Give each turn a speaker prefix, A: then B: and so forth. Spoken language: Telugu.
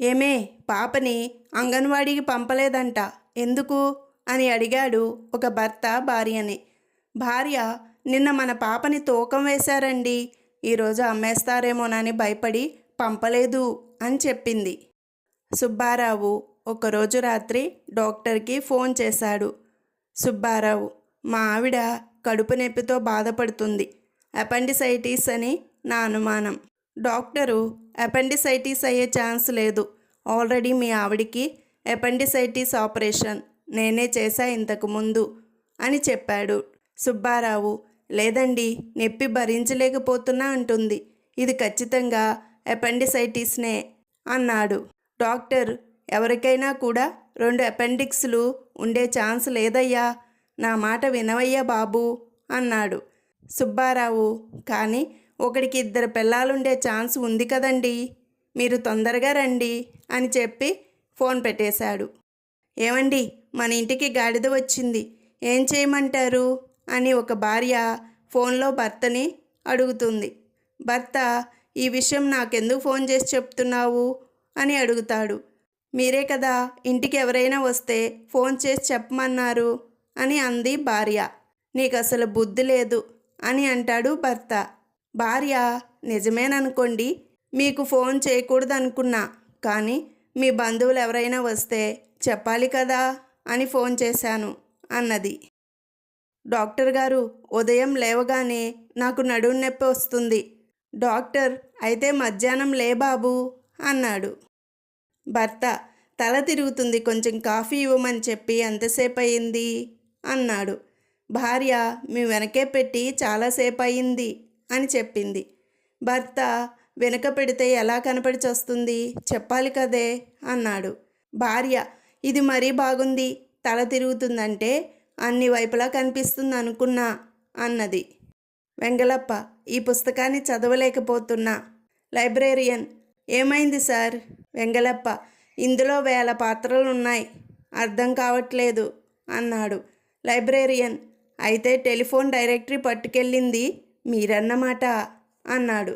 A: ఏమే, పాపని అంగన్వాడీకి పంపలేదంట, ఎందుకు అని అడిగాడు ఒక భర్త భార్యని. భార్య, నిన్న మన పాపని తూకం వేశారండి, ఈరోజు అమ్మేస్తారేమోనని భయపడి పంపలేదు అని చెప్పింది. సుబ్బారావు ఒకరోజు రాత్రి డాక్టర్కి ఫోన్ చేశాడు. సుబ్బారావు, మా ఆవిడ కడుపు నొప్పితో బాధపడుతుంది, అపెండిసైటిస్ అని నా అనుమానం. డాక్టరు, అపెండిసైటిస్ అయ్యే ఛాన్స్ లేదు, ఆల్రెడీ మీ ఆవిడికి అపెండిసైటిస్ ఆపరేషన్ నేనే చేశా ఇంతకు ముందు అని చెప్పాడు. సుబ్బారావు, లేదండి, నొప్పి భరించలేకపోతున్నా అంటుంది, ఇది ఖచ్చితంగా అపెండిసైటిస్నే అన్నాడు. డాక్టర్, ఎవరికైనా కూడా 2 అపెండిక్స్లు ఉండే ఛాన్స్ లేదయ్యా, నా మాట వినవయ్యా బాబు అన్నాడు. సుబ్బారావు, కానీ ఒకడికి 2 పిల్లలుండే ఛాన్స్ ఉంది కదండి, మీరు తొందరగా రండి అని చెప్పి ఫోన్ పెట్టేశాడు. ఏమండి, మన ఇంటికి గాడిద వచ్చింది, ఏం చేయమంటారు అని ఒక భార్య ఫోన్లో భర్తని అడుగుతుంది. భర్త, ఈ విషయం నాకెందుకు ఫోన్ చేసి చెప్తున్నావు అని అడుగుతాడు. మీరే కదా ఇంటికి ఎవరైనా వస్తే ఫోన్ చేసి చెప్పమన్నారు అని అంది భార్య. నీకు అసలు బుద్ధి లేదు అని అంటాడు భర్త. భార్య, నిజమేననుకోండి, మీకు ఫోన్ చేయకూడదు అనుకున్నా, కానీ మీ బంధువులు ఎవరైనా వస్తే చెప్పాలి కదా అని ఫోన్ చేశాను అన్నది. డాక్టర్ గారు, ఉదయం లేవగానే నాకు నడుము నొప్పి వస్తుంది. డాక్టర్, అయితే మధ్యాహ్నం లే బాబు అన్నాడు. భర్త, తల తిరుగుతుంది, కొంచెం కాఫీ ఇవ్వమని చెప్పి ఎంతసేపు అయింది అన్నాడు. భార్య, మీ వెనకే పెట్టి చాలాసేపు అయింది అని చెప్పింది. భర్త, వెనక పెడితే ఎలా కనపడి చస్తుంది, చెప్పాలి కదే అన్నాడు. భార్య, ఇది మరీ బాగుంది, తల తిరుగుతుందంటే అన్ని వైపులా కనిపిస్తుంది అనుకున్నా అన్నది. వెంగళప్ప, ఈ పుస్తకాన్ని చదవలేకపోతున్నా. లైబ్రేరియన్, ఏమైంది సార్? వెంగళప్ప, ఇందులో 1000 పాత్రలున్నాయి, అర్థం కావట్లేదు అన్నాడు. లైబ్రేరియన్, అయితే టెలిఫోన్ డైరెక్టరీ పట్టుకెళ్ళింది మీరన్నమాట అన్నాడు.